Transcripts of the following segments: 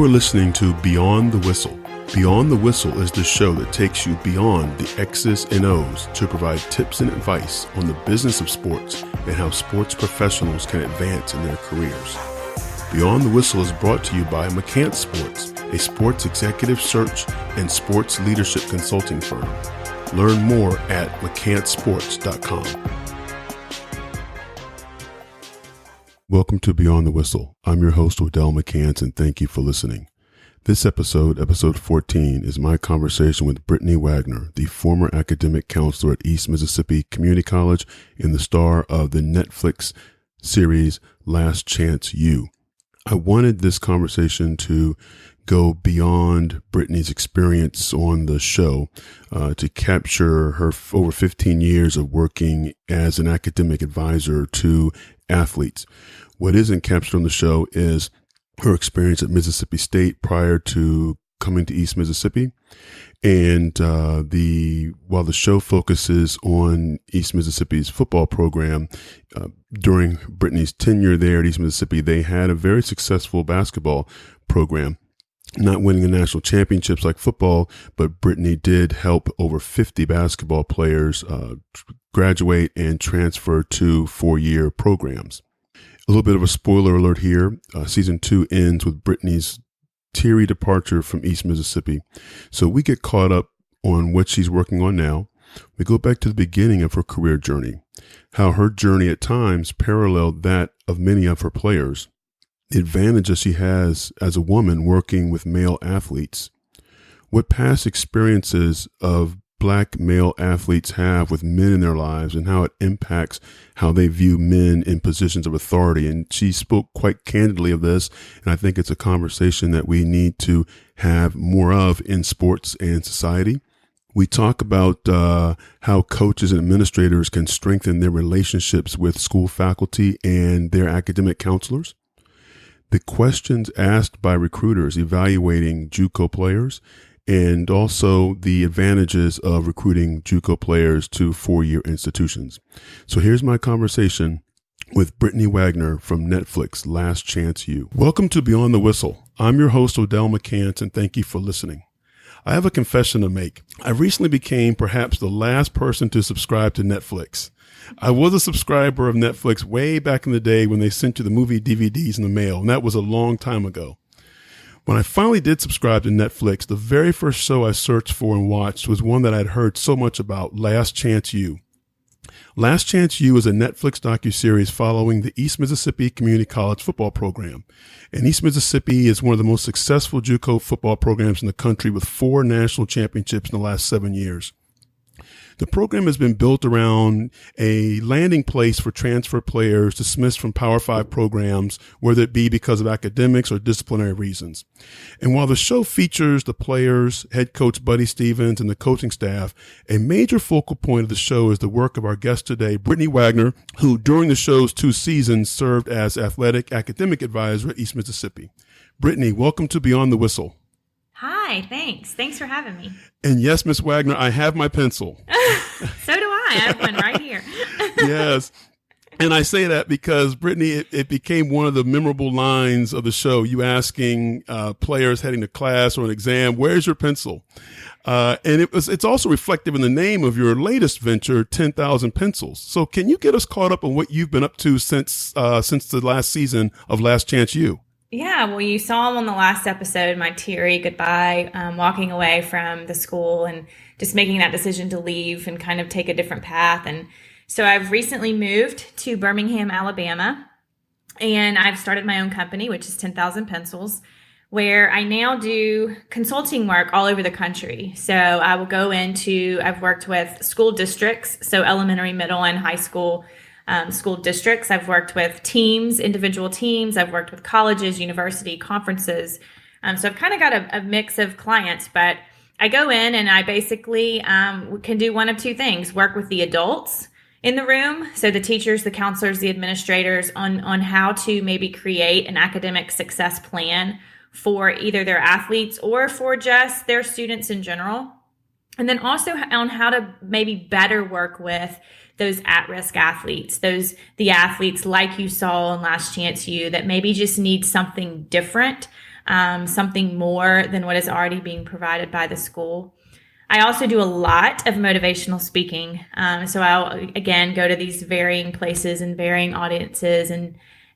are listening to Beyond the Whistle. Beyond the Whistle is the show that takes you beyond the X's and O's to provide tips and advice on the business of sports and how sports professionals can advance in their careers. Beyond the Whistle is brought to you by McCants Sports, a sports executive search and sports leadership consulting firm. Learn more at mccantsports.com. Welcome to Beyond the Whistle. I'm your host, Odell McCants, and thank you for listening. This episode 14, is my conversation with Brittany Wagner, the former academic counselor at East Mississippi Community College and the star of the Netflix series Last Chance U. I wanted this conversation to go beyond Brittany's experience on the show to capture her over 15 years of working as an academic advisor to athletes. What isn't captured on the show is her experience at Mississippi State prior to coming to East Mississippi. And while the show focuses on East Mississippi's football program, during Brittany's tenure there at East Mississippi, they had a very successful basketball program. Not winning the national championships like football, but Brittany did help over 50 basketball players graduate and transfer to 4-year programs. A little bit of a spoiler alert here. Season 2 ends with Brittany's teary departure from East Mississippi. So we get caught up on what she's working on now. We go back to the beginning of her career journey, how her journey at times paralleled that of many of her players, the advantages she has as a woman working with male athletes, what past experiences of Black male athletes have with men in their lives and how it impacts how they view men in positions of authority. And she spoke quite candidly of this. And I think it's a conversation that we need to have more of in sports and society. We talk about how coaches and administrators can strengthen their relationships with school faculty and their academic counselors. The questions asked by recruiters evaluating JUCO players, and also the advantages of recruiting JUCO players to 4-year institutions. So here's my conversation with Brittany Wagner from Netflix, Last Chance U. Welcome to Beyond the Whistle. I'm your host, Odell McCants, and thank you for listening. I have a confession to make. I recently became perhaps the last person to subscribe to Netflix. I was a subscriber of Netflix way back in the day when they sent you the movie DVDs in the mail, and that was a long time ago. When I finally did subscribe to Netflix, the very first show I searched for and watched was one that I'd heard so much about, Last Chance U. Last Chance U is a Netflix docuseries following the East Mississippi Community College football program. And East Mississippi is one of the most successful JUCO football programs in the country with 4 national championships in the last 7 years. The program has been built around a landing place for transfer players dismissed from Power 5 programs, whether it be because of academics or disciplinary reasons. And while the show features the players, head coach Buddy Stevens, and the coaching staff, a major focal point of the show is the work of our guest today, Brittany Wagner, who during the show's 2 seasons served as athletic academic advisor at East Mississippi. Brittany, welcome to Beyond the Whistle. Hi, thanks. Thanks for having me. And yes, Miss Wagner, I have my pencil. So do I. I have one right here. Yes. And I say that because, Brittany, it became one of the memorable lines of the show. You asking players heading to class or an exam, where's your pencil? And it's also reflective in the name of your latest venture, 10,000 Pencils. So can you get us caught up on what you've been up to since the last season of Last Chance U? Yeah, well, you saw on the last episode, my teary goodbye, walking away from the school and just making that decision to leave and kind of take a different path. And so I've recently moved to Birmingham, Alabama, and I've started my own company, which is 10,000 Pencils, where I now do consulting work all over the country. So I will go I've worked with school districts, so elementary, middle, and high school school districts. I've worked with teams, individual teams. I've worked with colleges, university, conferences. So I've kind of got a mix of clients, but I go in and I basically can do one of 2 things: work with the adults in the room, so the teachers, the counselors, the administrators, on how to maybe create an academic success plan for either their athletes or for just their students in general. And then also on how to maybe better work with those at-risk athletes, the athletes like you saw in Last Chance U that maybe just need something different something more than what is already being provided by the school. I also do a lot of motivational speaking. So I'll, again, go to these varying places and varying audiences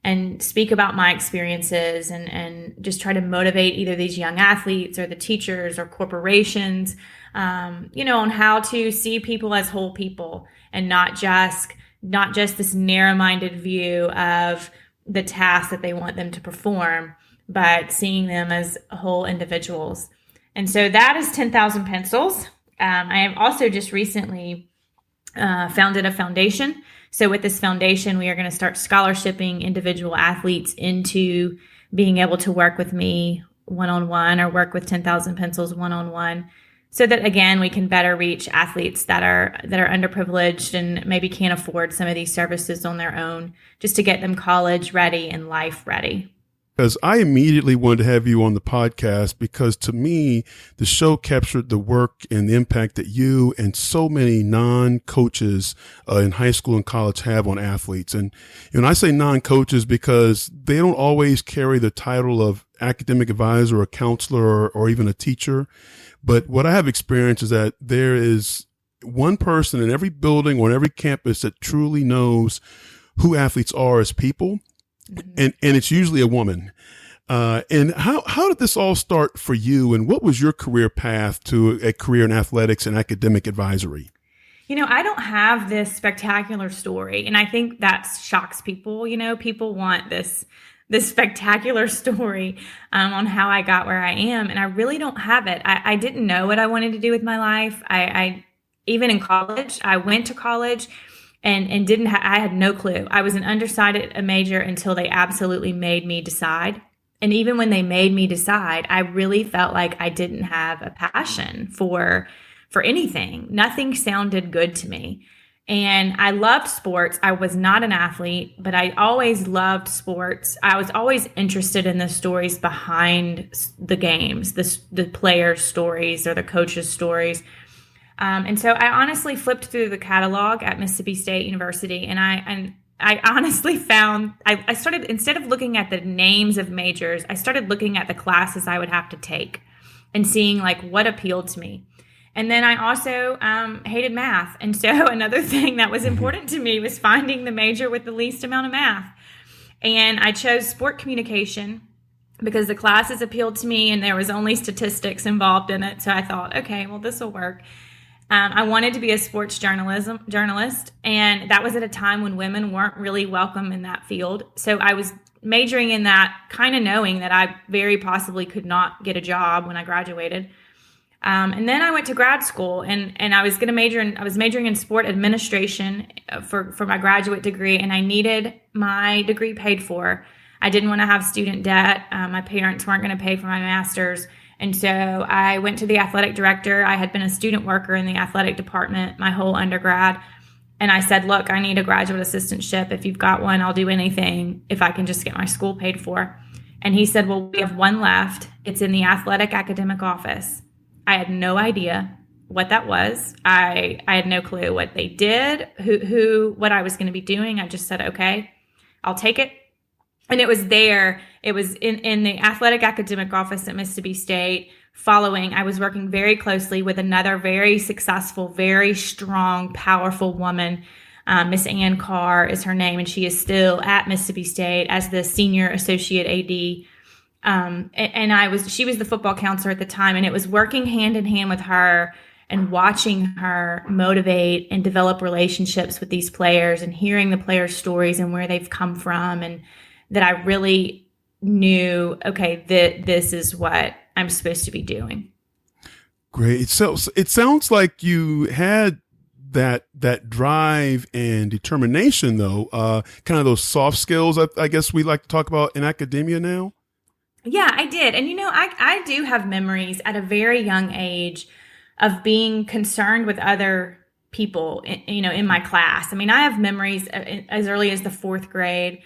and speak about my experiences and just try to motivate either these young athletes or the teachers or corporations, on how to see people as whole people and not just this narrow-minded view of the task that they want them to perform, but seeing them as whole individuals. And so that is 10,000 Pencils. I have also just recently founded a foundation. So with this foundation, we are going to start scholarshiping individual athletes into being able to work with me one-on-one or work with 10,000 Pencils one-on-one, so that, again, we can better reach athletes that are underprivileged and maybe can't afford some of these services on their own, just to get them college ready and life ready. Because I immediately wanted to have you on the podcast because, to me, the show captured the work and the impact that you and so many non-coaches in high school and college have on athletes. And I say non-coaches because they don't always carry the title of academic advisor or counselor or even a teacher. But what I have experienced is that there is one person in every building or in every campus that truly knows who athletes are as people. And it's usually a woman. And how did this all start for you? And what was your career path to a career in athletics and academic advisory? I don't have this spectacular story. And I think that shocks people. People want this spectacular story on how I got where I am. And I really don't have it. I didn't know what I wanted to do with my life. I even in college, I went to college and I had no clue. I was an undecided major until they absolutely made me decide. And even when they made me decide, I really felt like I didn't have a passion for anything. Nothing sounded good to me. And I loved sports. I was not an athlete, but I always loved sports. I was always interested in the stories behind the games, the players' stories or the coaches' stories. And so I honestly flipped through the catalog at Mississippi State University, and I honestly found I started, instead of looking at the names of majors, I started looking at the classes I would have to take and seeing like what appealed to me. And then I also hated math. And so another thing that was important to me was finding the major with the least amount of math. And I chose sport communication because the classes appealed to me and there was only statistics involved in it. So I thought, okay, well, this will work. I wanted to be a sports journalist, and that was at a time when women weren't really welcome in that field. So I was majoring in that, kind of knowing that I very possibly could not get a job when I graduated. And then I went to grad school, and I was majoring in sport administration for my graduate degree, and I needed my degree paid for. I didn't want to have student debt. My parents weren't going to pay for my master's. And so I went to the athletic director. I had been a student worker in the athletic department my whole undergrad. And I said, look, I need a graduate assistantship. If you've got one, I'll do anything if I can just get my school paid for. And he said, well, we have one left. It's in the athletic academic office. I had no idea what that was. I had no clue what they did, what I was going to be doing. I just said, okay, I'll take it. And it was there. It was in the athletic academic office at Mississippi State. I was working very closely with another very successful, very strong, powerful woman. Miss Ann Carr is her name, and she is still at Mississippi State as the senior associate AD. She was the football counselor at the time, and it was working hand in hand with her and watching her motivate and develop relationships with these players and hearing the players' stories and where they've come from, and that I really knew, okay, this is what I'm supposed to be doing. Great. So it sounds like you had that drive and determination, though, kind of those soft skills, I guess we like to talk about in academia now. Yeah, I did. And, I do have memories at a very young age of being concerned with other people, in my class. I mean, I have memories as early as the fourth grade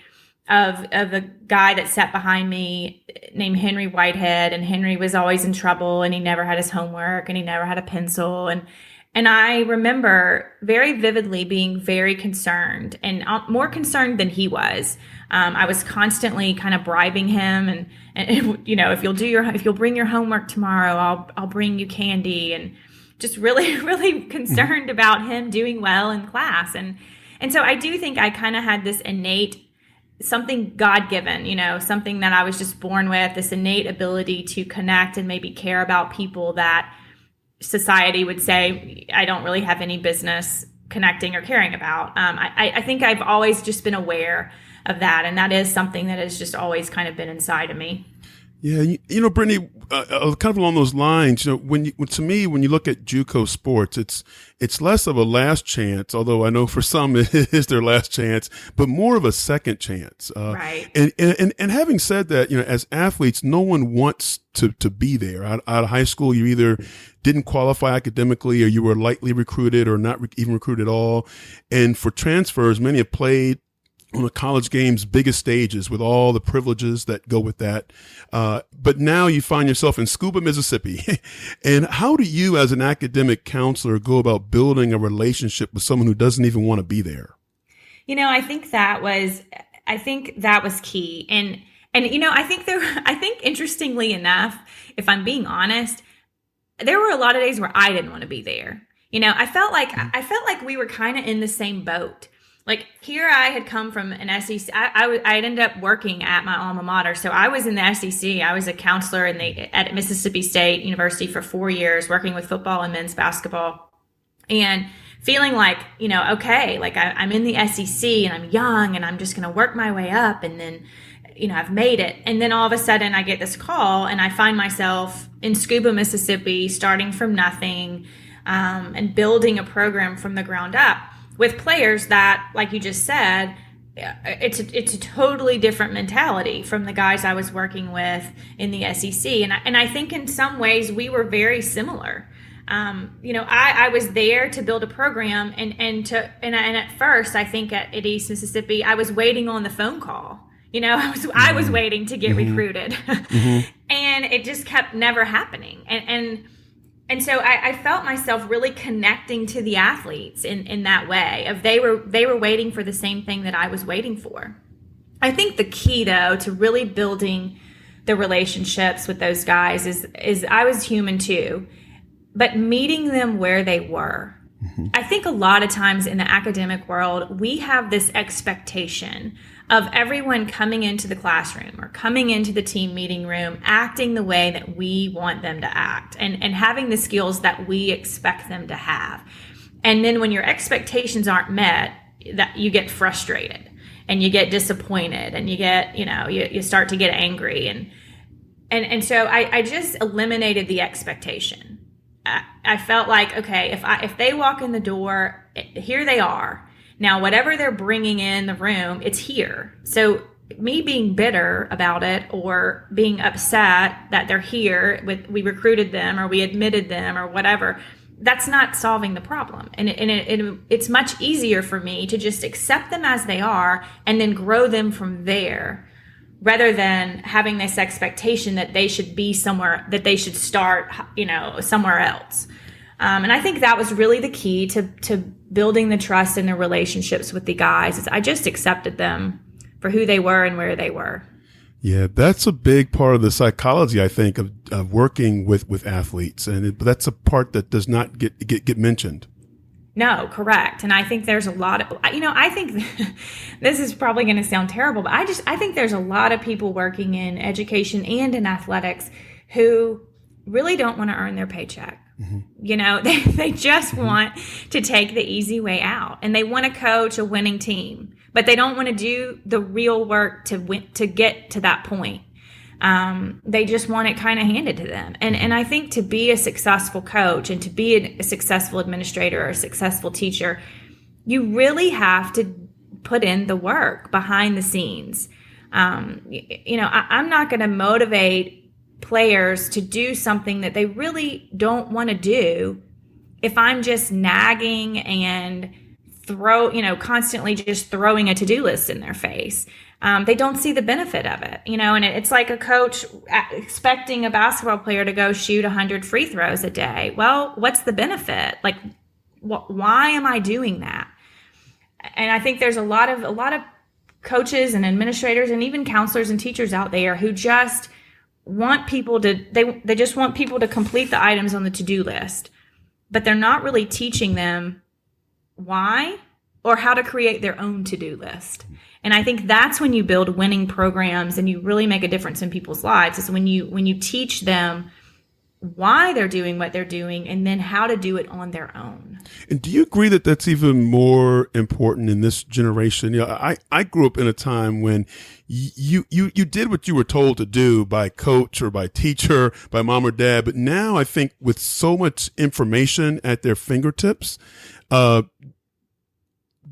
of a guy that sat behind me named Henry Whitehead, and Henry was always in trouble, and he never had his homework, and he never had a pencil, and And I remember very vividly being very concerned, and more concerned than he was. I was constantly kind of bribing him, and if you'll bring your homework tomorrow, I'll bring you candy, and just really, really concerned about him doing well in class. And so I do think I kind of had this innate, something God-given, something that I was just born with, this innate ability to connect and maybe care about people that society would say I don't really have any business connecting or caring about. I think I've always just been aware of that, and that is something that has just always kind of been inside of me. Yeah, Brittany, kind of along those lines, when you look at JUCO sports, it's less of a last chance, although I know for some it is their last chance, but more of a second chance. Right. And having said that, as athletes, no one wants to be there. Out of high school, you either didn't qualify academically, or you were lightly recruited, or not even recruited at all. And for transfers, many have played on a college game's biggest stages with all the privileges that go with that. But now you find yourself in Scuba, Mississippi. And how do you, as an academic counselor, go about building a relationship with someone who doesn't even want to be there? I think that was key. And I think interestingly enough, if I'm being honest, there were a lot of days where I didn't want to be there. I felt like we were kind of in the same boat. Like, here I had come from an SEC. I ended up working at my alma mater. So I was in the SEC. I was a counselor at Mississippi State University for 4 years, working with football and men's basketball, and feeling like, okay, like I'm in the SEC and I'm young and I'm just going to work my way up. And then, I've made it. And then all of a sudden I get this call and I find myself in Scuba, Mississippi, starting from nothing, and building a program from the ground up, with players that, like you just said, it's a totally different mentality from the guys I was working with in the SEC. And I think in some ways we were very similar. I was there to build a program, and at first, I think at East Mississippi, I was waiting on the phone call. I was waiting to get recruited, and it just kept never happening. And so I felt myself really connecting to the athletes in that way, of they were waiting for the same thing that I was waiting for. I think the key, though, to really building the relationships with those guys is I was human too, but meeting them where they were. I think a lot of times in the academic world, we have this expectation of everyone coming into the classroom or coming into the team meeting room, acting the way that we want them to act, and having the skills that we expect them to have. And then when your expectations aren't met, that you get frustrated and you get disappointed and you get, you start to get angry. And so I just eliminated the expectation. I felt like, okay, if they walk in the door, here they are. Now, whatever they're bringing in the room, it's here. So me being bitter about it or being upset that they're here, we recruited them or we admitted them or whatever, that's not solving the problem. And it's much easier for me to just accept them as they are and then grow them from there, rather than having this expectation that they should be somewhere, that they should start, somewhere else. And I think that was really the key to building the trust in the relationships with the guys, is I just accepted them for who they were and where they were. Yeah, that's a big part of the psychology, I think, of working with athletes. And that's a part that does not get mentioned. No, correct. And I think there's a lot of, I think this is probably going to sound terrible, but I think there's a lot of people working in education and in athletics who really don't want to earn their paycheck. They just want to take the easy way out, and they want to coach a winning team, but they don't want to do the real work to get to that point. They just want it kind of handed to them. And I think to be a successful coach and to be a successful administrator or a successful teacher, you really have to put in the work behind the scenes. I'm not going to motivate players to do something that they really don't want to do if I'm just nagging and constantly just throwing a to-do list in their face. They don't see the benefit of it, and it's like a coach expecting a basketball player to go shoot 100 free throws a day. Well, what's the benefit? Like, why am I doing that? And I think there's a lot of coaches and administrators and even counselors and teachers out there who just want people to, they just want people to complete the items on the to-do list, but they're not really teaching them why or how to create their own to-do list. And I think that's when you build winning programs and you really make a difference in people's lives, is when you teach them why they're doing what they're doing and then how to do it on their own. And do you agree that that's even more important in this generation? You know, I grew up in a time when you did what you were told to do by coach or by teacher, by mom or dad. But now I think with so much information at their fingertips,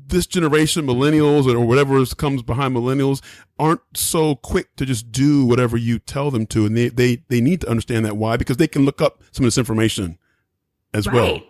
this generation, millennials or whatever comes behind millennials, aren't so quick to just do whatever you tell them to. And they need to understand that why, because they can look up some of this information as well.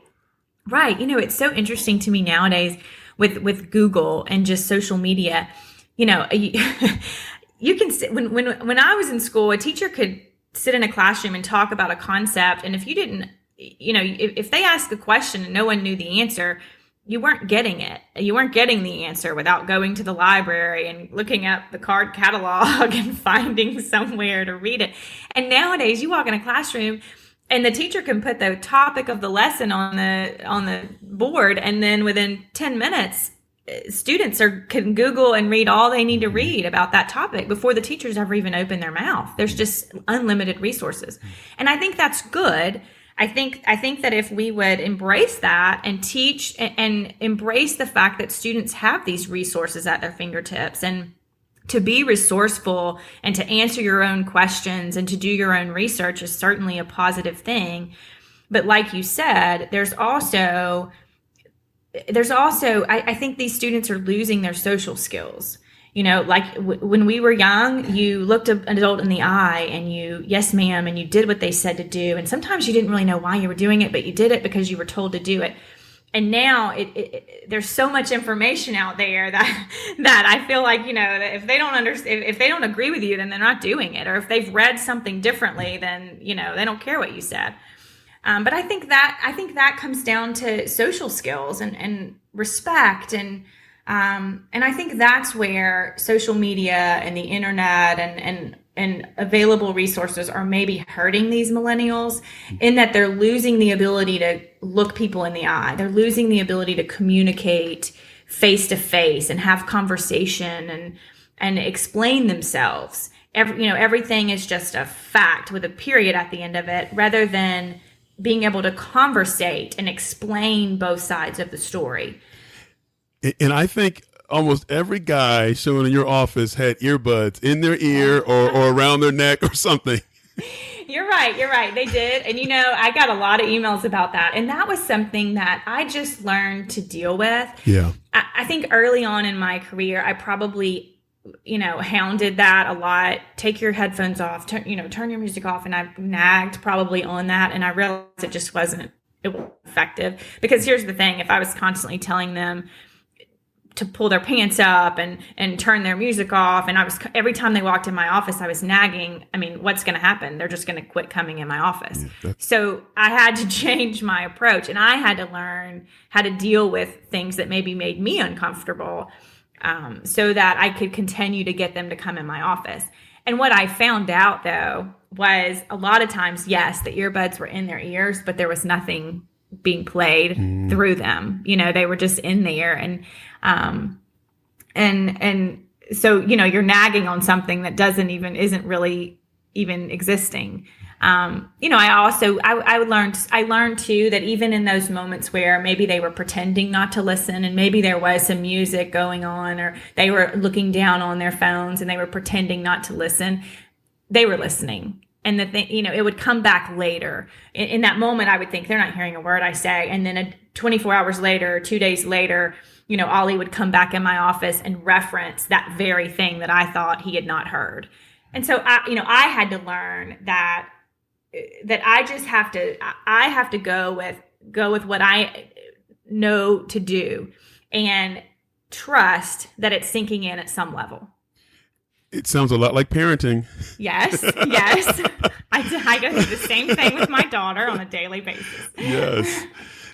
Right. You know, it's so interesting to me nowadays with Google and just social media. You know, you can sit, when I was in school, a teacher could sit in a classroom and talk about a concept. And if you didn't, you know, if they asked a question and no one knew the answer, you weren't getting it. You weren't getting the answer without going to the library and looking up the card catalog and finding somewhere to read it. And nowadays you walk in a classroom and the teacher can put the topic of the lesson on the board, and then within 10 minutes, students can Google and read all they need to read about that topic before the teachers ever even open their mouth. There's just unlimited resources. And I think that's good. I think that if we would embrace that and teach and embrace the fact that students have these resources at their fingertips, and to be resourceful and to answer your own questions and to do your own research is certainly a positive thing. But like you said, there's also, I think these students are losing their social skills. You know, like when we were young, you looked an adult in the eye and you, yes, ma'am, and you did what they said to do. And sometimes you didn't really know why you were doing it, but you did it because you were told to do it. And now there's so much information out there that I feel like, you know, that if they don't understand, if they don't agree with you, then they're not doing it. Or if they've read something differently, then, you know, they don't care what you said. But I think that comes down to social skills and respect, and I think that's where social media and the internet and available resources are maybe hurting these millennials, in that they're losing the ability to look people in the eye. They're losing the ability to communicate face to face and have conversation and explain themselves. Everything is just a fact with a period at the end of it, rather than being able to conversate and explain both sides of the story. And I think almost every guy showing in your office had earbuds in their ear or around their neck or something. You're right. They did. And, you know, I got a lot of emails about that. And that was something that I just learned to deal with. Yeah. I think early on in my career, I probably, you know, hounded that a lot. Take your headphones off, turn your music off. And I nagged probably on that. And I realized it just wasn't effective. Because here's the thing. If I was constantly telling them to pull their pants up and turn their music off, and every time they walked in my office, I was nagging. I mean, what's going to happen? They're just going to quit coming in my office. Yeah, so I had to change my approach, and I had to learn how to deal with things that maybe made me uncomfortable, so that I could continue to get them to come in my office. And what I found out, though, was a lot of times, yes, the earbuds were in their ears, but there was nothing being played through them. You know, they were just in there. And so, you know, you're nagging on something that isn't really even existing. You know, I learned too that even in those moments where maybe they were pretending not to listen, and maybe there was some music going on, or they were looking down on their phones and they were pretending not to listen, they were listening. And the thing, you know, it would come back later. In that moment, I would think they're not hearing a word I say. And then 24 hours later, 2 days later, you know, Ollie would come back in my office and reference that very thing that I thought he had not heard. And so I had to learn that I just have to go with what I know to do, and trust that it's sinking in at some level. It sounds a lot like parenting. Yes. I go through the same thing with my daughter on a daily basis. Yes.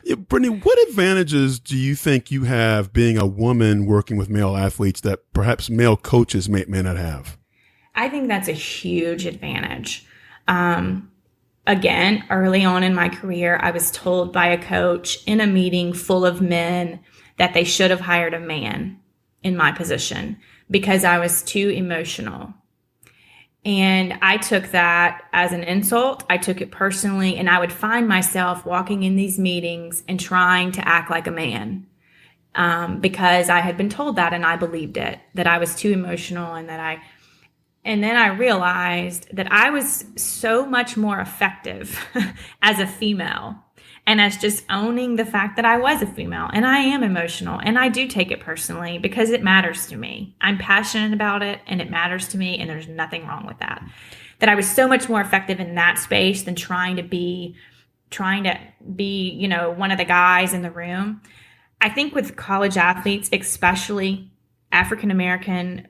Yeah, Brittany, what advantages do you think you have being a woman working with male athletes that perhaps male coaches may not have? I think that's a huge advantage. Again, early on in my career, I was told by a coach in a meeting full of men that they should have hired a man in my position because I was too emotional. And I took that as an insult. I took it personally, and I would find myself walking in these meetings and trying to act like a man because I had been told that and I believed it, that I was too emotional and then I realized that I was so much more effective as a female and as just owning the fact that I was a female and I am emotional and I do take it personally because it matters to me. I'm passionate about it and it matters to me and there's nothing wrong with that. That I was so much more effective in that space than trying to be, one of the guys in the room. I think with college athletes, especially African-American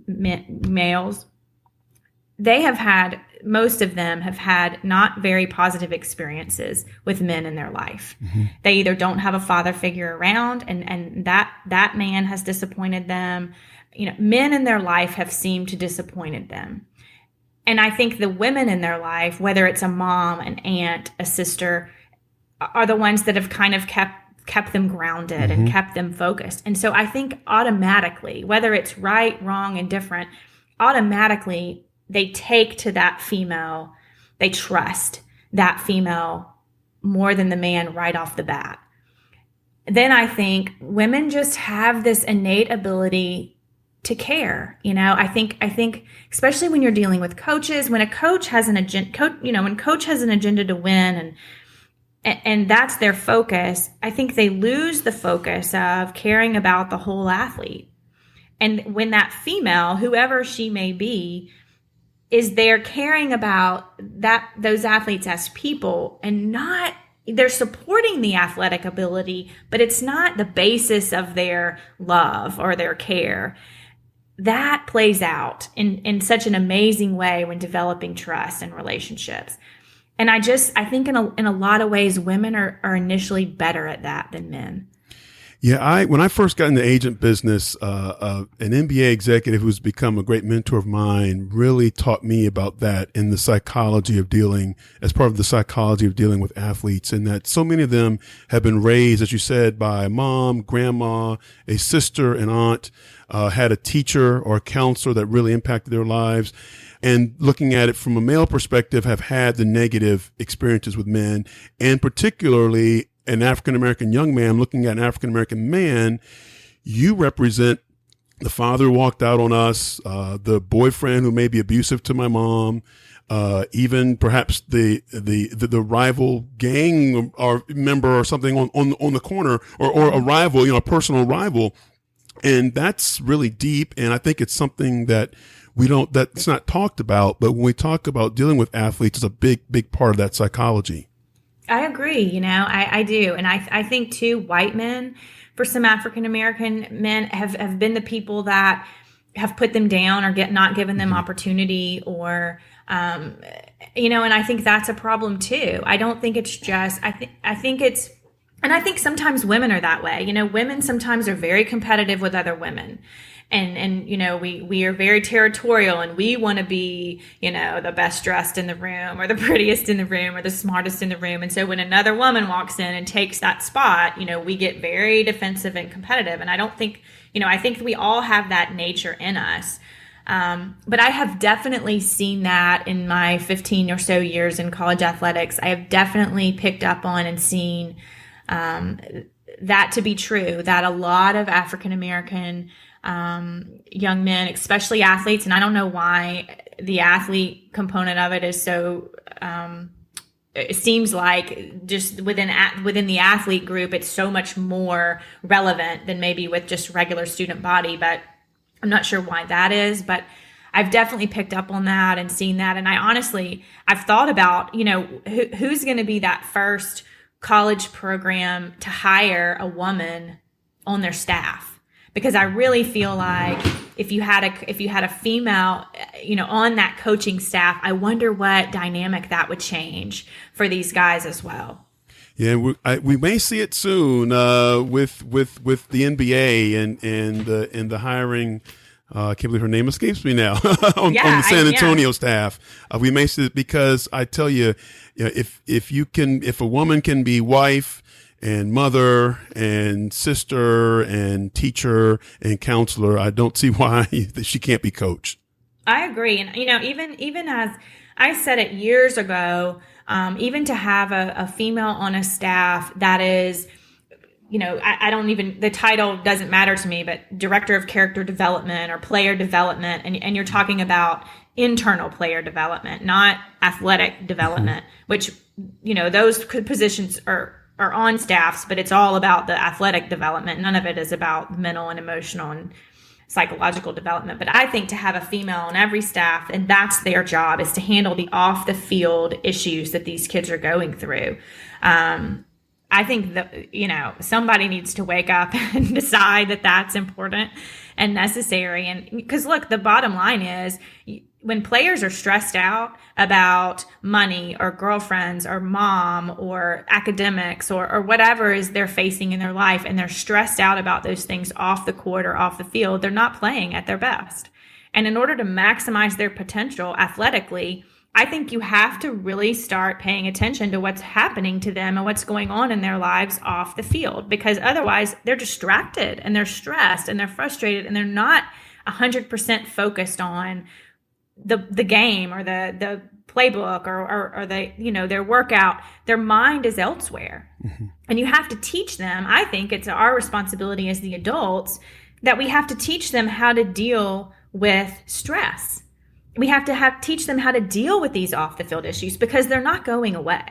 males, most of them have had not very positive experiences with men in their life. Mm-hmm. They either don't have a father figure around and that man has disappointed them. Men in their life have seemed to disappointed them. And I think the women in their life, whether it's a mom, an aunt, a sister, are the ones that have kind of kept them grounded and kept them focused. And so I think automatically, whether it's right, wrong, indifferent, automatically they take to that female, they trust that female more than the man right off the bat. Then I think women just have this innate ability to care. I think especially when you're dealing with coaches, when a coach has an agenda, when coach has an agenda to win and that's their focus, I think they lose the focus of caring about the whole athlete. And when that female, whoever she may be, is there caring about those athletes as people and not, they're supporting the athletic ability, but it's not the basis of their love or their care. That plays out in such an amazing way when developing trust and relationships. And I think in a lot of ways, women are initially better at that than men. Yeah, when I first got in the agent business, an NBA executive who's become a great mentor of mine really taught me about that in the psychology of dealing, as part of the psychology of dealing with athletes, and that so many of them have been raised, as you said, by mom, grandma, a sister, an aunt, had a teacher or a counselor that really impacted their lives. And looking at it from a male perspective, have had the negative experiences with men, and particularly an African-American young man looking at an African-American man. You represent the father who walked out on us, the boyfriend who may be abusive to my mom, even perhaps the rival gang or member or something on the corner or a rival, a personal rival. And that's really deep. And I think it's something that that's not talked about, but when we talk about dealing with athletes, it's a big part of that psychology. I agree. I do. And I think too, white men, for some African-American men have been the people that have put them down or not given them opportunity or, and I think that's a problem too. I don't think it's just, I think sometimes women are that way. Women sometimes are very competitive with other women. And we are very territorial and we want to be, the best dressed in the room or the prettiest in the room or the smartest in the room. And so when another woman walks in and takes that spot, we get very defensive and competitive. And I don't think, I think we all have that nature in us. But I have definitely seen that in my 15 or so years in college athletics. I have definitely picked up on and seen that to be true, that a lot of African-American young men, especially athletes, and I don't know why the athlete component of it is so, it seems like just within the athlete group, it's so much more relevant than maybe with just regular student body, but I'm not sure why that is, but I've definitely picked up on that and seen that. And I've thought about, who's going to be that first college program to hire a woman on their staff. Because I really feel like if you had a female, on that coaching staff, I wonder what dynamic that would change for these guys as well. Yeah, we may see it soon with the NBA and the hiring. I can't believe her name escapes me now on the San Antonio staff. We may see it because I tell you, if a woman can be wife and mother and sister and teacher and counselor, I don't see why she can't be coach. I agree, and even as I said it years ago. Even to have a female on a staff that is, I don't even, the title doesn't matter to me, but director of character development or player development. And you're talking about internal player development, not athletic development, which, those positions are on staffs, but it's all about the athletic development. None of it is about mental and emotional and psychological development. But I think to have a female on every staff, and that's their job, is to handle the off the field issues that these kids are going through. I think that, somebody needs to wake up and decide that that's important and necessary. And because look, the bottom line is when players are stressed out about money or girlfriends or mom or academics or whatever is they're facing in their life, and they're stressed out about those things off the court or off the field, they're not playing at their best. And in order to maximize their potential athletically, I think you have to really start paying attention to what's happening to them and what's going on in their lives off the field, because otherwise they're distracted and they're stressed and they're frustrated and they're not 100% focused on the game or the playbook or the, their workout. Their mind is elsewhere. Mm-hmm. And you have to teach them. I think it's our responsibility as the adults that we have to teach them how to deal with stress. We have to teach them how to deal with these off the field issues, because they're not going away.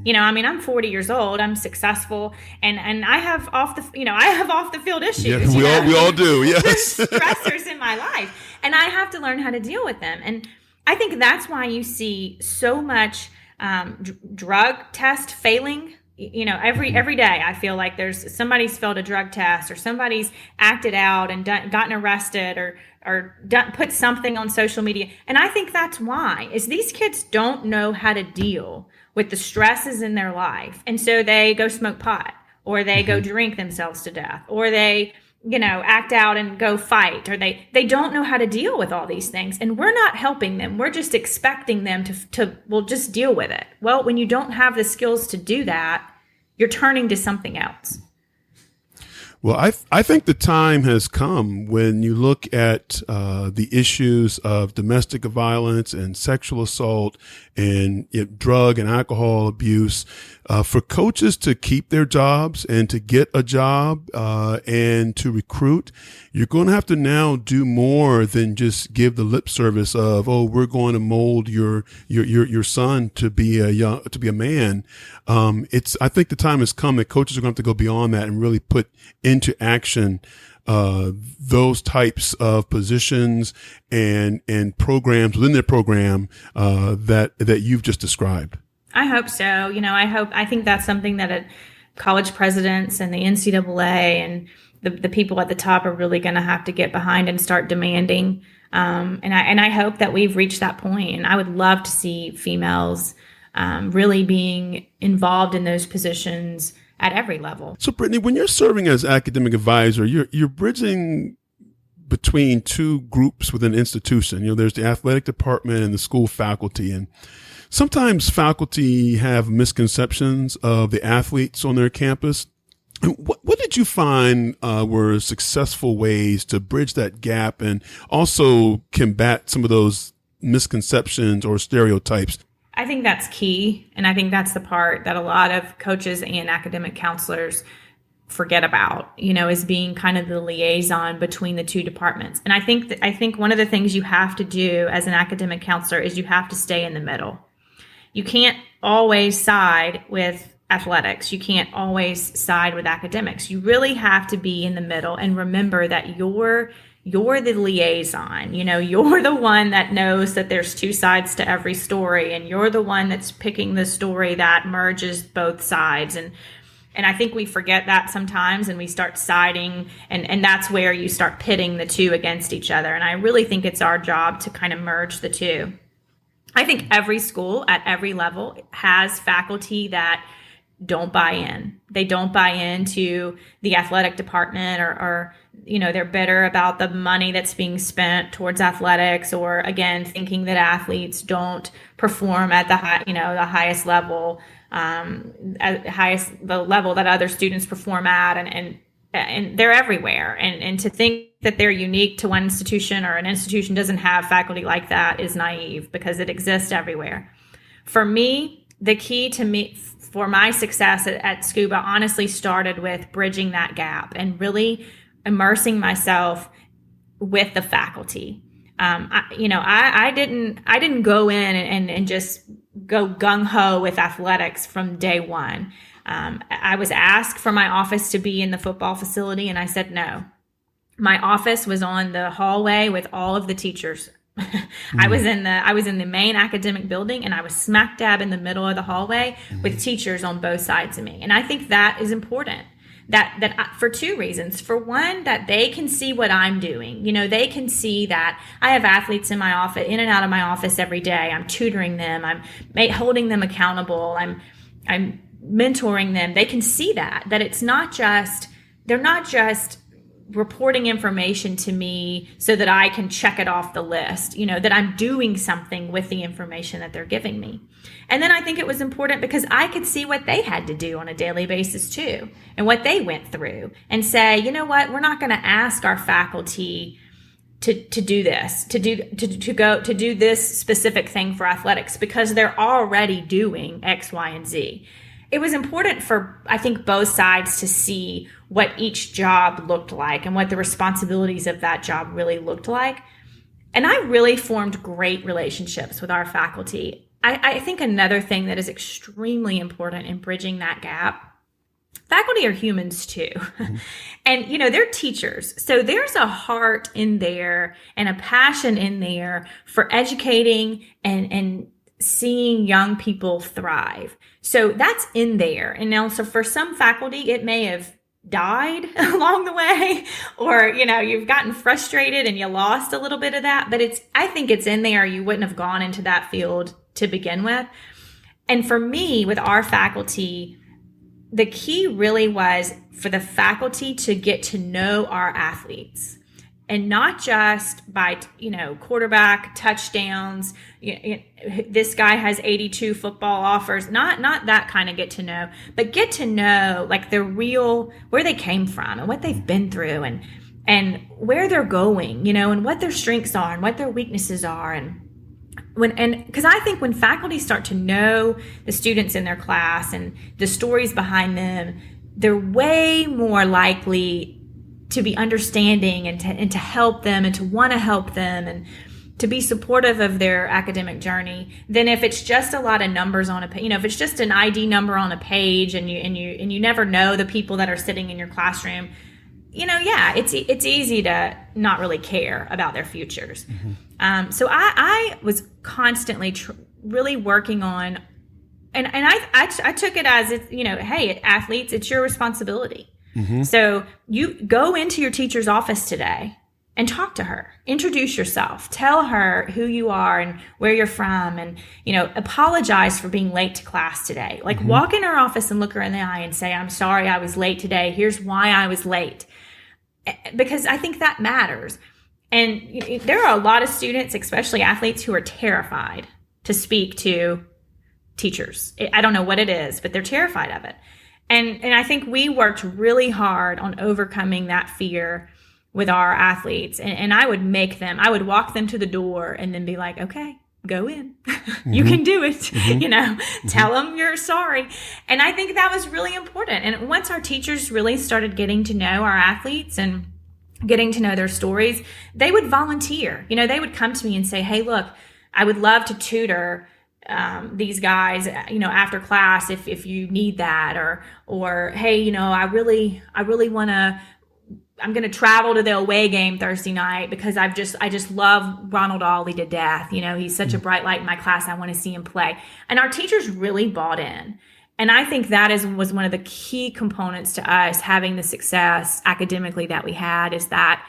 Mm-hmm. I'm 40 years old, I'm successful, and I have off the field issues. Yeah, we all do. Yes. There's stressors in my life, and I have to learn how to deal with them. And I think that's why you see so much drug test failing. Every day I feel like there's somebody's failed a drug test, or somebody's acted out and gotten arrested, or put something on social media. And I think that's why, is these kids don't know how to deal with the stresses in their life. And so they go smoke pot, or they go drink themselves to death, or they, act out and go fight, or they don't know how to deal with all these things. And we're not helping them. We're just expecting them to just deal with it. Well, when you don't have the skills to do that, you're turning to something else. Well, I think the time has come when you look at the issues of domestic violence and sexual assault and drug and alcohol abuse, for coaches to keep their jobs and to get a job and to recruit. You're going to have to now do more than just give the lip service of, oh, we're going to mold your son to be a man. I think the time has come that coaches are going to have to go beyond that and really put into action those types of positions and programs within their program that you've just described. I hope so. I think that's something that college presidents and the NCAA and the people at the top are really going to have to get behind and start demanding. And I hope that we've reached that point. And I would love to see females really being involved in those positions at every level. So, Brittany, when you're serving as academic advisor, you're bridging between two groups within an institution. There's the athletic department and the school faculty. And sometimes faculty have misconceptions of the athletes on their campus. What did you find were successful ways to bridge that gap and also combat some of those misconceptions or stereotypes? I think that's key. And I think that's the part that a lot of coaches and academic counselors forget about, is being kind of the liaison between the two departments. And I think one of the things you have to do as an academic counselor is you have to stay in the middle. You can't always side with athletics. You can't always side with academics. You really have to be in the middle and remember that you're the liaison. You're the one that knows that there's two sides to every story, and you're the one that's picking the story that merges both sides. And I think we forget that sometimes, and we start siding, and that's where you start pitting the two against each other. And I really think it's our job to kind of merge the two. I think every school at every level has faculty that don't buy in. They don't buy into the athletic department, or they're bitter about the money that's being spent towards athletics, or again, thinking that athletes don't perform at the highest level, the level that other students perform at, and they're everywhere. And to think that they're unique to one institution, or an institution doesn't have faculty like that, is naive, because it exists everywhere. For me, the key for my success at Scuba honestly started with bridging that gap and really immersing myself with the faculty. I didn't go in and just go gung-ho with athletics from day one. I was asked for my office to be in the football facility, and I said no. My office was on the hallway with all of the teachers. I was in the main academic building, and I was smack dab in the middle of the hallway with teachers on both sides of me. And I think that is important. That for two reasons. For one, that they can see what I'm doing. They can see that I have athletes in my office, in and out of my office every day. I'm tutoring them. I'm holding them accountable. I'm mentoring them. They can see that it's not just, they're not just reporting information to me so that I can check it off the list, that I'm doing something with the information that they're giving me. And then I think it was important because I could see what they had to do on a daily basis too, and what they went through, and say, you know what, we're not going to ask our faculty to do this, to do this specific thing for athletics, because they're already doing X, Y, and Z. It was important for, I think, both sides to see what each job looked like and what the responsibilities of that job really looked like. And I really formed great relationships with our faculty. I think another thing that is extremely important in bridging that gap, faculty are humans too. And, they're teachers. So there's a heart in there and a passion in there for educating and seeing young people thrive. So that's in there. And also for some faculty, it may have died along the way, or, you've gotten frustrated and you lost a little bit of that, but I think it's in there. You wouldn't have gone into that field to begin with. And for me, with our faculty, the key really was for the faculty to get to know our athletes. And not just by, quarterback, touchdowns, this guy has 82 football offers, not that kind of get to know, but get to know like the real, where they came from and what they've been through, and where they're going, and what their strengths are and what their weaknesses are. And because I think when faculty start to know the students in their class and the stories behind them, they're way more likely to be understanding and to help them and to want to help them and to be supportive of their academic journey than if it's just a lot of numbers on a page. If it's just an ID number on a page and you never know the people that are sitting in your classroom, it's easy to not really care about their futures. Mm-hmm. So I was constantly really working on, and I took it as hey, athletes, it's your responsibility. Mm-hmm. So you go into your teacher's office today and talk to her, introduce yourself, tell her who you are and where you're from, and, apologize for being late to class today. Like mm-hmm. walk in her office and look her in the eye and say, I'm sorry I was late today. Here's why I was late. Because I think that matters. And there are a lot of students, especially athletes, who are terrified to speak to teachers. I don't know what it is, but they're terrified of it. And I think we worked really hard on overcoming that fear with our athletes. And I would walk them to the door and then be like, okay, go in. Mm-hmm. You can do it. Mm-hmm. Mm-hmm. Tell them you're sorry. And I think that was really important. And once our teachers really started getting to know our athletes and getting to know their stories, they would volunteer. They would come to me and say, hey, look, I would love to tutor these guys, after class, if you need that, or, hey, I really want to, I'm going to travel to the away game Thursday night because I just love Ronald Ollie to death. He's such a bright light in my class. I want to see him play. And our teachers really bought in. And I think that was one of the key components to us having the success academically that we had, is that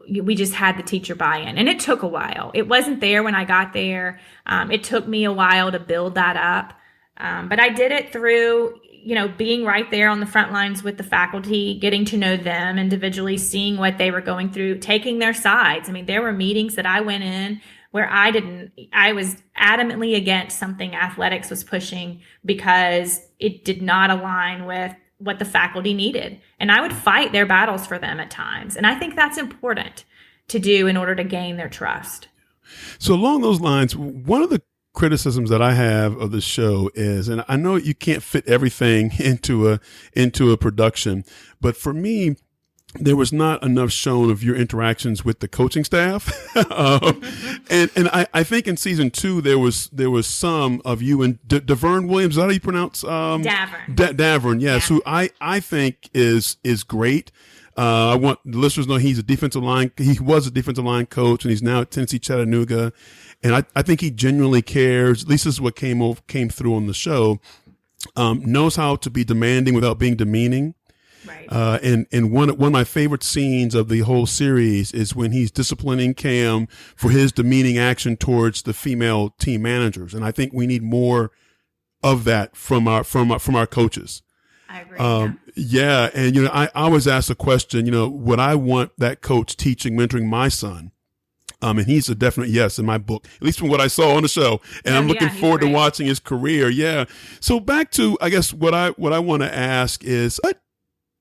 we just had the teacher buy-in. And it took a while. It wasn't there when I got there. It took me a while to build that up. But I did it through, being right there on the front lines with the faculty, getting to know them individually, seeing what they were going through, taking their sides. I mean, there were meetings that I went in where I was adamantly against something athletics was pushing because it did not align with what the faculty needed. And I would fight their battles for them at times. And I think that's important to do in order to gain their trust. So along those lines, one of the criticisms that I have of the show is, and I know you can't fit everything into a production, but for me, there was not enough shown of your interactions with the coaching staff. And I think in season 2, there was some of you and Davern Williams. Is that how you pronounce? Davern. Davern, yes, yeah. Who I think is great. I want the listeners to know he was a defensive line coach, and he's now at Tennessee Chattanooga. And I think he genuinely cares. At least this is what came through on the show. Knows how to be demanding without being demeaning. Right. And one of my favorite scenes of the whole series is when he's disciplining Cam for his demeaning action towards the female team managers. And I think we need more of that from our coaches. I agree. Yeah. And, I always ask the question, would I want that coach teaching, mentoring my son? And he's a definite yes in my book, at least from what I saw on the show. And I'm looking forward to watching his career. Yeah. So back to, I guess, what I want to ask is, what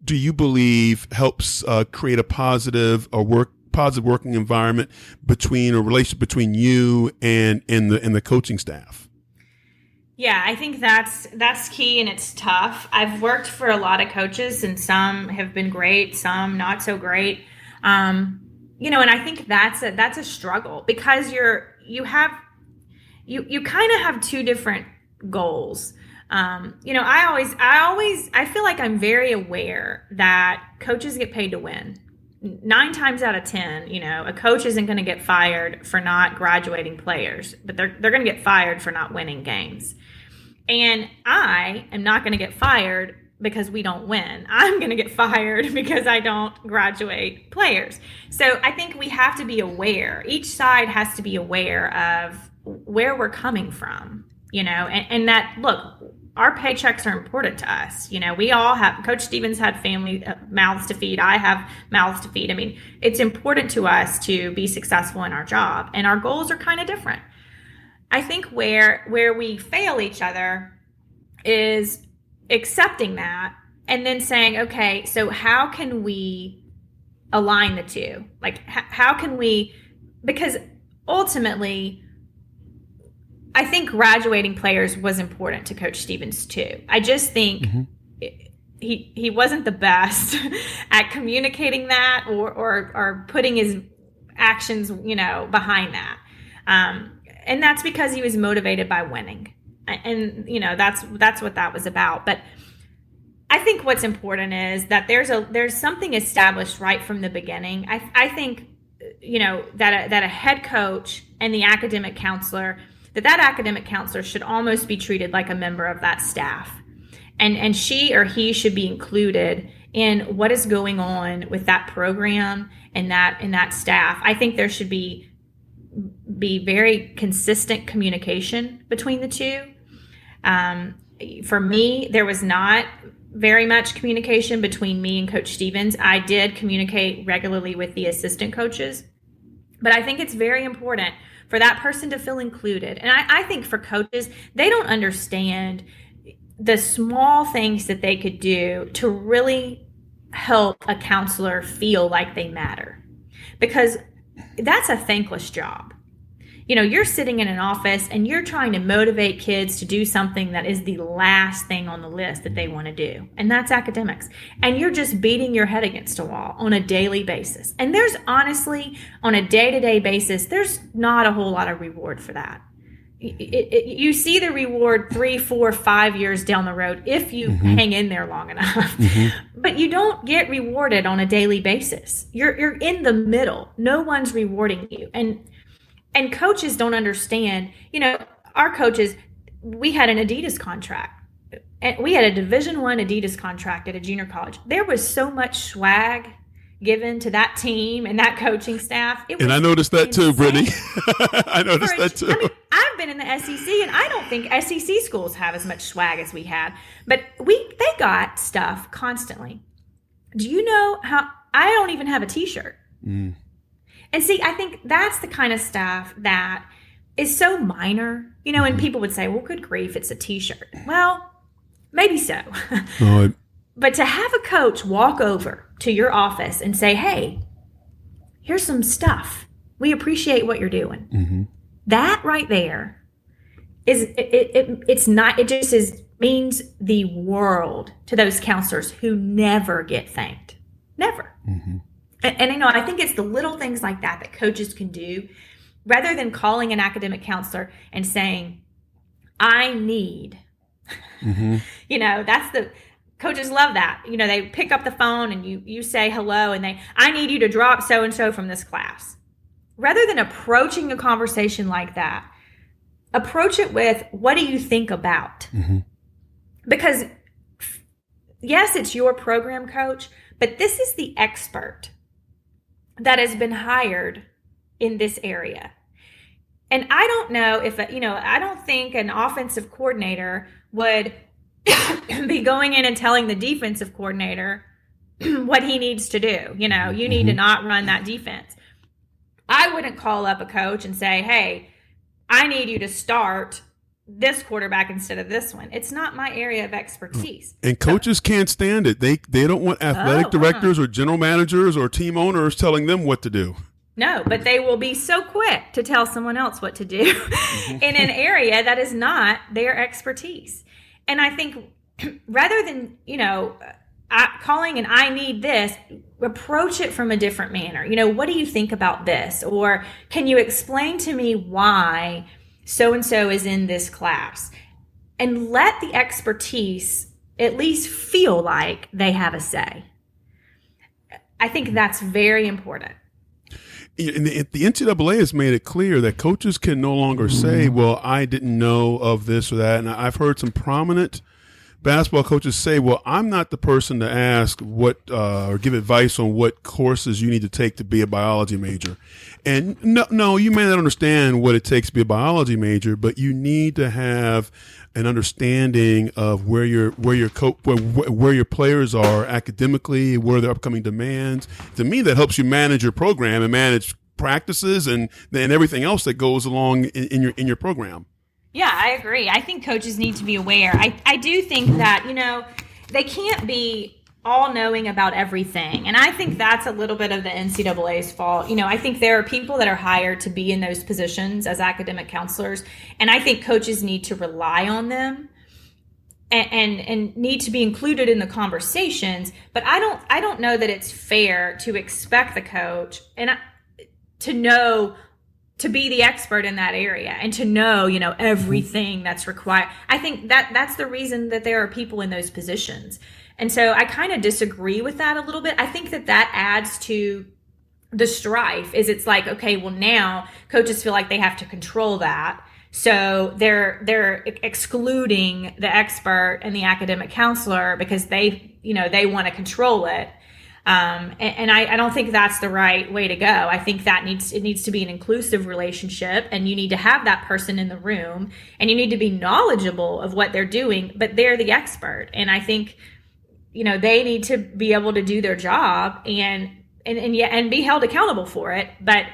do you believe helps create a positive working environment between a relationship between you and the coaching staff? Yeah, I think that's key, and it's tough. I've worked for a lot of coaches, and some have been great, some not so great. And I think that's a struggle because you kind of have two different goals. I feel like I'm very aware that coaches get paid to win. 9 times out of 10, a coach isn't going to get fired for not graduating players, but they're going to get fired for not winning games. And I am not going to get fired because we don't win. I'm going to get fired because I don't graduate players. So I think we have to be aware. Each side has to be aware of where we're coming from, and that, look, our paychecks are important to us. We all have, Coach Stevens had family mouths to feed. I have mouths to feed. I mean, it's important to us to be successful in our job, and our goals are kind of different. I think where we fail each other is accepting that and then saying, okay, so how can we align the two? Like, how can we, because ultimately, I think graduating players was important to Coach Stevens too. I just think he wasn't the best at communicating that or putting his actions, behind that. And that's because he was motivated by winning. And, that's what that was about. But I think what's important is that there's something established right from the beginning. I think, that a head coach and the academic counselor, that academic counselor should almost be treated like a member of that staff. And she or he should be included in what is going on with that program and that staff. I think there should be very consistent communication between the two. For me, there was not very much communication between me and Coach Stevens. I did communicate regularly with the assistant coaches, but I think it's very important for that person to feel included. And I think for coaches, they don't understand the small things that they could do to really help a counselor feel like they matter, because that's a thankless job. You're sitting in an office and you're trying to motivate kids to do something that is the last thing on the list that they want to do, and that's academics. And you're just beating your head against a wall on a daily basis. And there's honestly, on a day-to-day basis, there's not a whole lot of reward for that. You see the reward 3, 4, 5 years down the road if you hang in there long enough. But you don't get rewarded on a daily basis. You're in the middle. No one's rewarding you. And coaches don't understand, our coaches, we had an Adidas contract. And we had a Division I Adidas contract at a junior college. There was so much swag given to that team and that coaching staff. And I noticed that too, Brittany. I noticed that too. I've I've been in the SEC, and I don't think SEC schools have as much swag as we had. But they got stuff constantly. Do you know how I don't even have a T-shirt? Mm. And see, I think that's the kind of stuff that is so minor, and people would say, well, good grief, it's a T-shirt. Well, maybe so. But to have a coach walk over to your office and say, hey, here's some stuff. We appreciate what you're doing. Mm-hmm. That right there means the world to those counselors who never get thanked. Never. Mm-hmm. And I think it's the little things like that coaches can do, rather than calling an academic counselor and saying, I need, mm-hmm. That's the coaches love that. They pick up the phone and you say hello and I need you to drop so-and-so from this class. Rather than approaching a conversation like that, approach it with, what do you think about? Mm-hmm. Because yes, it's your program coach, but this is the expert that has been hired in this area. And I don't know if, I don't think an offensive coordinator would be going in and telling the defensive coordinator what he needs to do. You need to not run that defense. I wouldn't call up a coach and say, hey, I need you to start this quarterback instead of this one. It's not my area of expertise. And coaches can't stand it. They don't want athletic directors or general managers or team owners telling them what to do. No, but they will be so quick to tell someone else what to do in an area that is not their expertise. And I think rather than, calling and I need this, approach it from a different manner. What do you think about this? Or can you explain to me why so-and-so is in this class? And let the expertise at least feel like they have a say. I think that's very important. And the NCAA has made it clear that coaches can no longer say, well, I didn't know of this or that. And I've heard some prominent basketball coaches say, well, I'm not the person to ask or give advice on what courses you need to take to be a biology major. And no, you may not understand what it takes to be a biology major, but you need to have an understanding of where your players are academically, where their upcoming demands. To me, that helps you manage your program and manage practices and everything else that goes along in your program. Yeah, I agree. I think coaches need to be aware. I do think that, they can't be all knowing about everything. And I think that's a little bit of the NCAA's fault. I think there are people that are hired to be in those positions as academic counselors. And I think coaches need to rely on them and need to be included in the conversations. But I don't know that it's fair to expect the coach to be the expert in that area and to know, everything that's required. I think that's the reason that there are people in those positions. And so I kind of disagree with that a little bit. I think that adds to the strife. It's like, okay, well, now coaches feel like they have to control that. So they're excluding the expert and the academic counselor because they want to control it. And I don't think that's the right way to go. I think it needs to be an inclusive relationship, and you need to have that person in the room, and you need to be knowledgeable of what they're doing, but they're the expert. And I think, they need to be able to do their job and be held accountable for it. But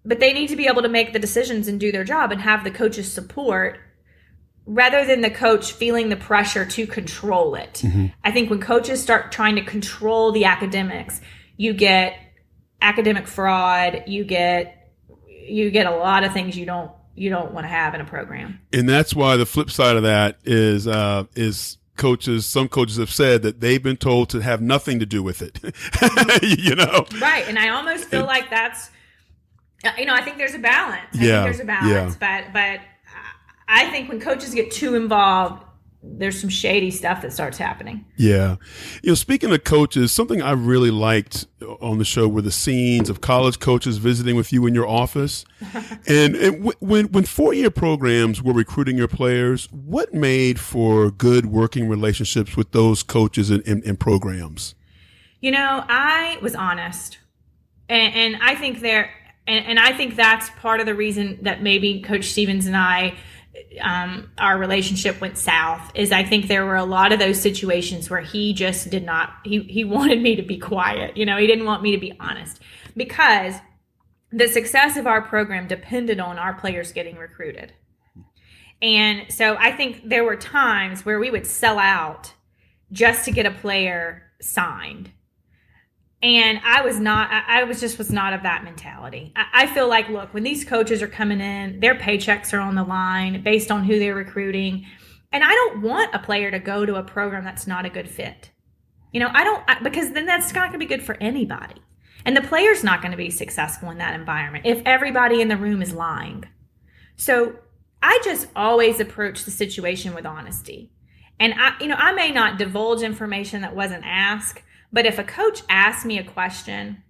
they need to be able to make the decisions and do their job and have the coach's support, rather than the coach feeling the pressure to control it. Mm-hmm. I think when coaches start trying to control the academics, you get academic fraud, you get a lot of things you don't want to have in a program. And that's why the flip side of that is some coaches have said that they've been told to have nothing to do with it. Right. And I almost feel like that's, I think there's a balance. But I think when coaches get too involved, there's some shady stuff that starts happening. Yeah. Speaking of coaches, something I really liked on the show were the scenes of college coaches visiting with you in your office. and when 4-year programs were recruiting your players, what made for good working relationships with those coaches and programs? I was honest. And I think And I think that's part of the reason that maybe Coach Stevens and I, our relationship went south, is I think there were a lot of those situations where he just did not, he wanted me to be quiet. He didn't want me to be honest, because the success of our program depended on our players getting recruited. And so I think there were times where we would sell out just to get a player signed. And I was not of that mentality. I feel like, look, when these coaches are coming in, their paychecks are on the line based on who they're recruiting. And I don't want a player to go to a program that's not a good fit. Because then that's not going to be good for anybody. And the player's not going to be successful in that environment if everybody in the room is lying. So I just always approach the situation with honesty. And I may not divulge information that wasn't asked, but if a coach asked me a question,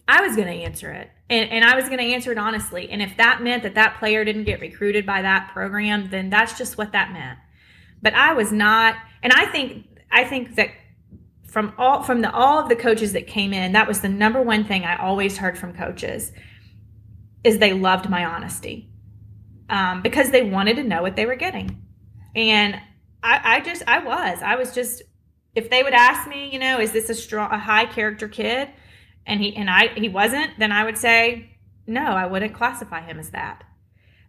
I was going to answer it. And I was going to answer it honestly. And if that meant that player didn't get recruited by that program, then that's just what that meant. But I was not, and I think that from all of the coaches that came in, that was the number one thing I always heard from coaches, is they loved my honesty, because they wanted to know what they were getting. And I was just, if they would ask me, is this a high character kid, and he wasn't, then I would say, no, I wouldn't classify him as that.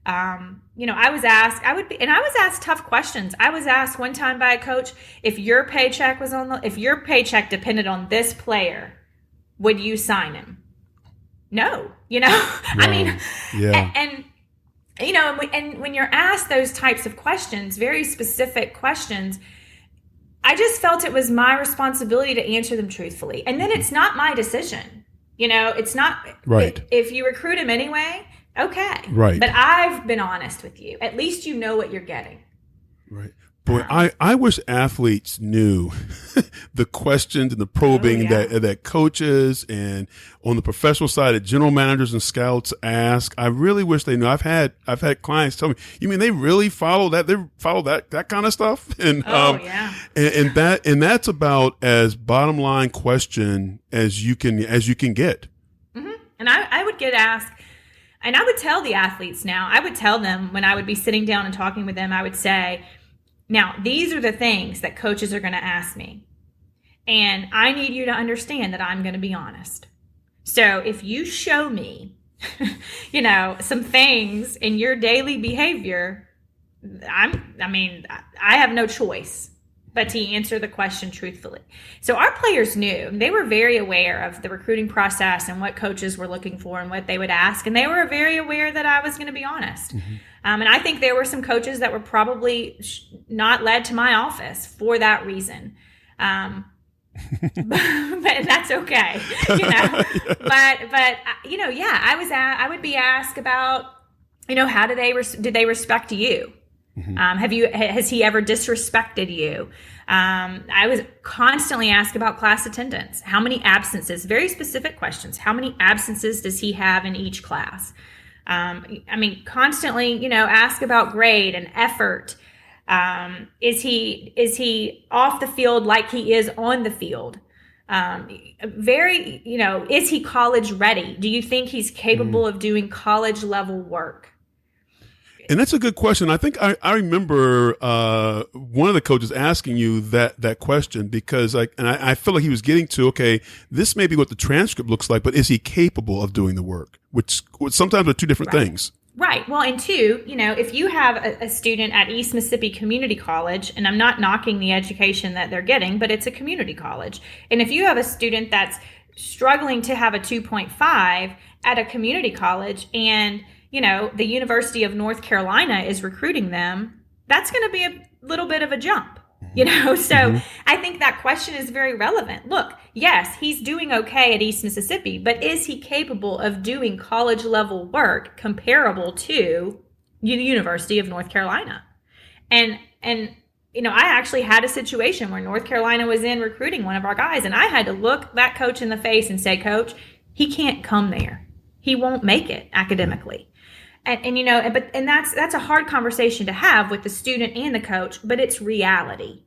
I was asked tough questions. I was asked one time by a coach, if your paycheck depended on this player, would you sign him? No, I mean, yeah. And when you're asked those types of questions, very specific questions, I just felt it was my responsibility to answer them truthfully. And then it's not my decision. It's not right. If you recruit him anyway, okay. Right. But I've been honest with you. At least you know what you're getting. Right. Boy, I wish athletes knew the questions and the probing that coaches and on the professional side that general managers and scouts ask. I really wish they knew. I've had clients tell me, you mean they really follow that? They follow that kind of stuff? And and that's about as bottom line question as you can get. Mm-hmm. And I would get asked, and I would tell the athletes now, I would tell them when I would be sitting down and talking with them, I would say, now, these are the things that coaches are going to ask me. And I need you to understand that I'm going to be honest. So if you show me, some things in your daily behavior, I have no choice but to answer the question truthfully. So our players knew. They were very aware of the recruiting process and what coaches were looking for and what they would ask. And they were very aware that I was going to be honest. Mm-hmm. And I think there were some coaches that were probably not led to my office for that reason. But that's okay, I would be asked about, how did they respect you? Mm-hmm. Has he ever disrespected you? I was constantly asked about class attendance. How many absences? Very specific questions. How many absences does he have in each class? Constantly, ask about grade and effort. Is he off the field like he is on the field? Is he college ready? Do you think he's capable of doing college level work? And that's a good question. I think I remember one of the coaches asking you that question because I feel like he was getting to, okay, this may be what the transcript looks like, but is he capable of doing the work? Which sometimes are two different things. Right. Well, and two, if you have a student at East Mississippi Community College, and I'm not knocking the education that they're getting, but it's a community college. And if you have a student that's struggling to have a 2.5 at a community college and the University of North Carolina is recruiting them, that's going to be a little bit of a jump, So mm-hmm. I think that question is very relevant. Look, yes, he's doing okay at East Mississippi, but is he capable of doing college level work comparable to the University of North Carolina? And I actually had a situation where North Carolina was in recruiting one of our guys, and I had to look that coach in the face and say, Coach, he can't come there. He won't make it academically. And that's a hard conversation to have with the student and the coach, but it's reality.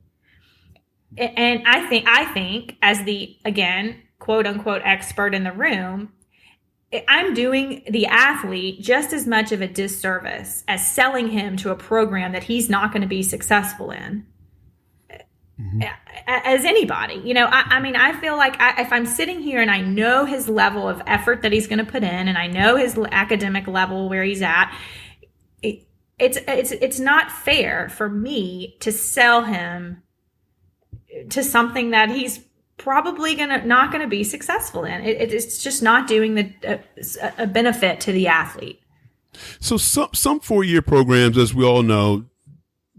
And I think as the, again, quote unquote expert in the room, I'm doing the athlete just as much of a disservice as selling him to a program that he's not going to be successful in. As anybody, I mean, I feel like if I'm sitting here and I know his level of effort that he's going to put in, and I know his academic level where he's at, it's not fair for me to sell him to something that he's probably not going to be successful in. It's just not doing a benefit to the athlete. So some 4-year programs, as we all know,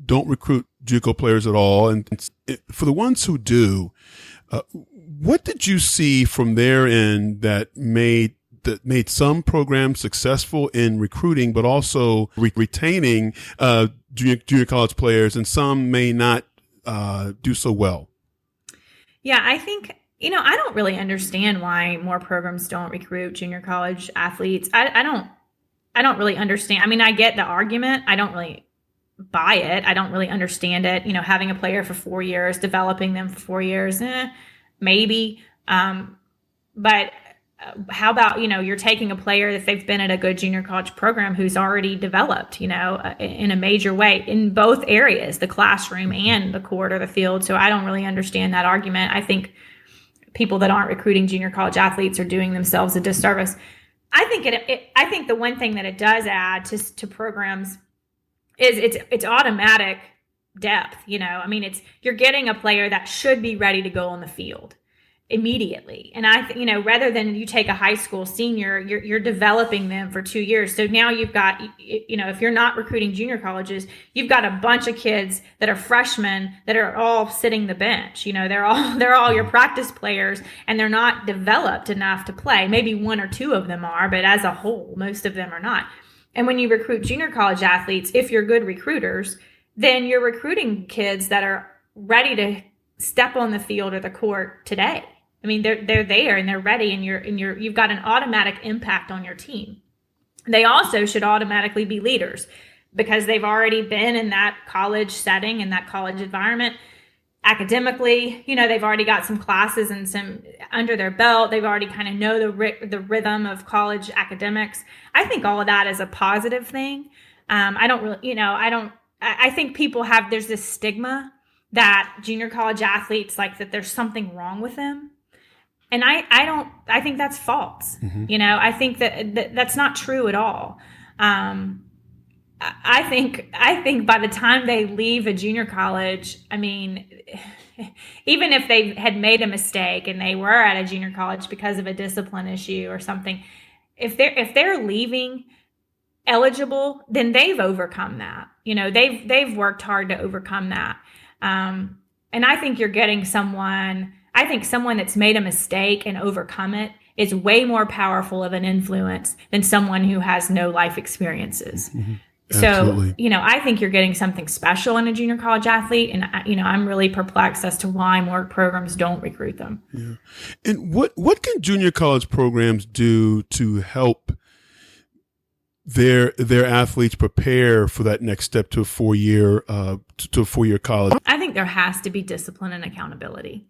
don't recruit JUCO players at all. And for the ones who do, what did you see from their end that made some programs successful in recruiting, but also retaining junior college players, and some may not do so well? Yeah, I think, I don't really understand why more programs don't recruit junior college athletes. I don't really understand. I mean, I get the argument. I don't really buy it. I don't really understand it. Having a player for 4 years, developing them for 4 years, maybe. But how about, you're taking a player if they've been at a good junior college program who's already developed, in a major way in both areas, the classroom and the court or the field. So I don't really understand that argument. I think people that aren't recruiting junior college athletes are doing themselves a disservice. I think the one thing that it does add to programs is it's automatic depth. I mean, you're getting a player that should be ready to go on the field immediately. And rather than you take a high school senior, you're developing them for 2 years. So now you've got, if you're not recruiting junior colleges, you've got a bunch of kids that are freshmen that are all sitting the bench. They're all your practice players, and they're not developed enough to play. Maybe 1 or 2 of them are, but as a whole, most of them are not. And when you recruit junior college athletes, if you're good recruiters, then you're recruiting kids that are ready to step on the field or the court today. I mean, they're there and they're ready, and you've got an automatic impact on your team. They also should automatically be leaders because they've already been in that college setting, in that college environment. Academically, they've already got some classes and some under their belt. They've already kind of know the rhythm of college academics. I think all of that is a positive thing. I think there's this stigma that junior college athletes, like, that there's something wrong with them. And I think that's false. Mm-hmm. I think that's not true at all. I think by the time they leave a junior college, I mean, even if they had made a mistake and they were at a junior college because of a discipline issue or something, if they're leaving eligible, then they've overcome that. They've worked hard to overcome that. And I think you're getting someone that's made a mistake and overcome it is way more powerful of an influence than someone who has no life experiences. Mm-hmm. So, I think you're getting something special in a junior college athlete. And, I'm really perplexed as to why more programs don't recruit them. Yeah. And what can junior college programs do to help their athletes prepare for that next step to a 4-year college? I think there has to be discipline and accountability.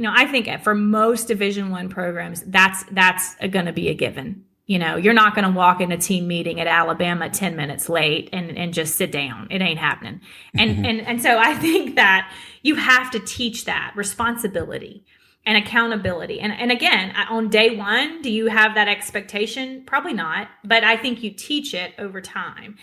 I think for most Division I programs, that's going to be a given. You're not going to walk in a team meeting at Alabama 10 minutes late and just sit down. It ain't happening. And so I think that you have to teach that responsibility and accountability. And again, on day one, do you have that expectation? Probably not. But I think you teach it over time.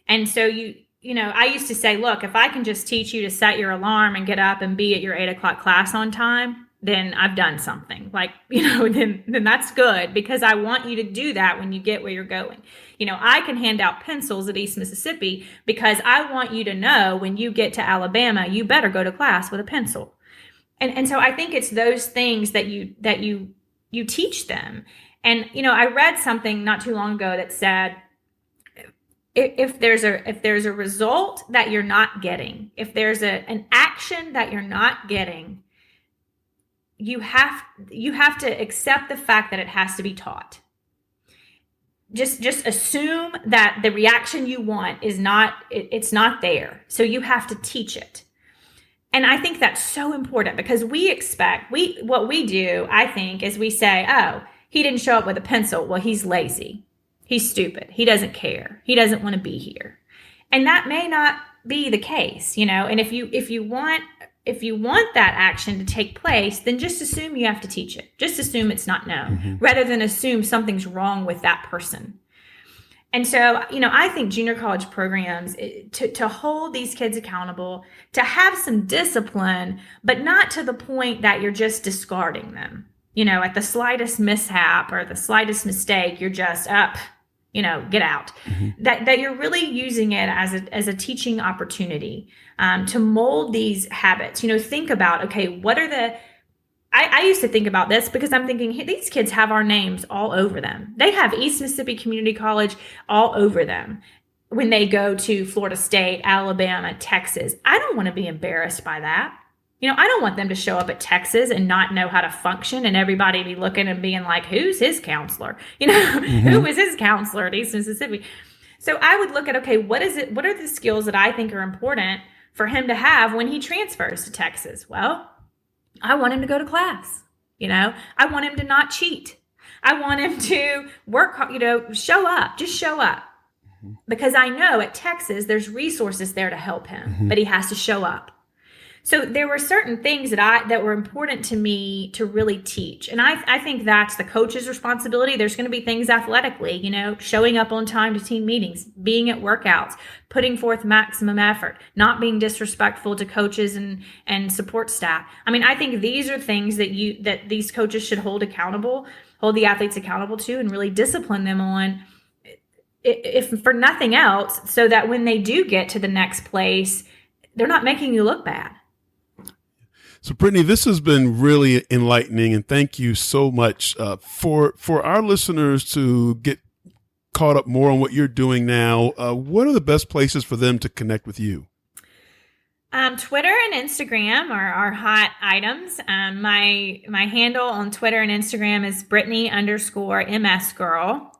And so I used to say, look, if I can just teach you to set your alarm and get up and be at your 8 o'clock class on time, then I've done something. Then that's good, because I want you to do that when you get where you're going. I can hand out pencils at East Mississippi because I want you to know when you get to Alabama, you better go to class with a pencil. And so I think it's those things that you teach them. And, I read something not too long ago that said, if there's a result that you're not getting, if there's an action that you're not getting, you have to accept the fact that it has to be taught. Just assume that the reaction you want it's not there. So you have to teach it. And I think that's so important, because what we do, I think, is we say, oh, He didn't show up with a pencil. Well, he's lazy. He's stupid. He doesn't care. He doesn't want to be here. And that may not be the case, and if you want that action to take place, then just assume you have to teach it. Just assume it's not known, rather than assume something's wrong with that person. And so, I think junior college programs, to hold these kids accountable, to have some discipline, but not to the point that you're just discarding them. At the slightest mishap or the slightest mistake, you're just up, get out. That you're really using it as a teaching opportunity to mold these habits. Think about, okay, what are I used to think about this because I'm thinking, hey, these kids have our names all over them. They have East Mississippi Community College all over them when they go to Florida State, Alabama, Texas. I don't want to be embarrassed by that. I don't want them to show up at Texas and not know how to function and everybody be looking and being like, who's his counselor? Who is his counselor at East Mississippi? So I would look at, okay, what are the skills that I think are important for him to have when he transfers to Texas? Well, I want him to go to class. I want him to not cheat. I want him to work, show up, just show up. Because I know at Texas, there's resources there to help him, but he has to show up. So there were certain things that were important to me to really teach. And I think that's the coach's responsibility. There's going to be things athletically, showing up on time to team meetings, being at workouts, putting forth maximum effort, not being disrespectful to coaches and support staff. I think these are things that these coaches should hold the athletes accountable to, and really discipline them on, if for nothing else, so that when they do get to the next place, they're not making you look bad. So, Brittany, this has been really enlightening, and thank you so much for our listeners to get caught up more on what you're doing now. What are the best places for them to connect with you? Twitter and Instagram are our hot items. My handle on Twitter and Instagram is Brittany_MSgirl.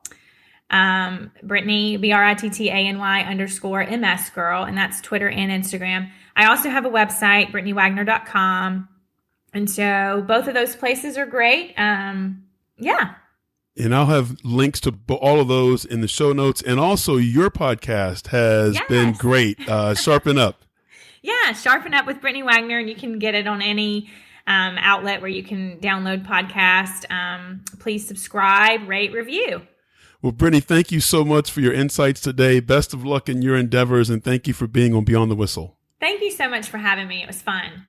Brittany, BRITTANY_MSgirl, and that's Twitter and Instagram. I also have a website, BrittanyWagner.com. And so both of those places are great. Yeah. And I'll have links to all of those in the show notes. And also your podcast has been great. Sharpen Up. Yeah, Sharpen Up with Brittany Wagner. And you can get it on any outlet where you can download podcasts. Please subscribe, rate, review. Well, Brittany, thank you so much for your insights today. Best of luck in your endeavors, and thank you for being on Beyond the Whistle. Thank you so much for having me. It was fun.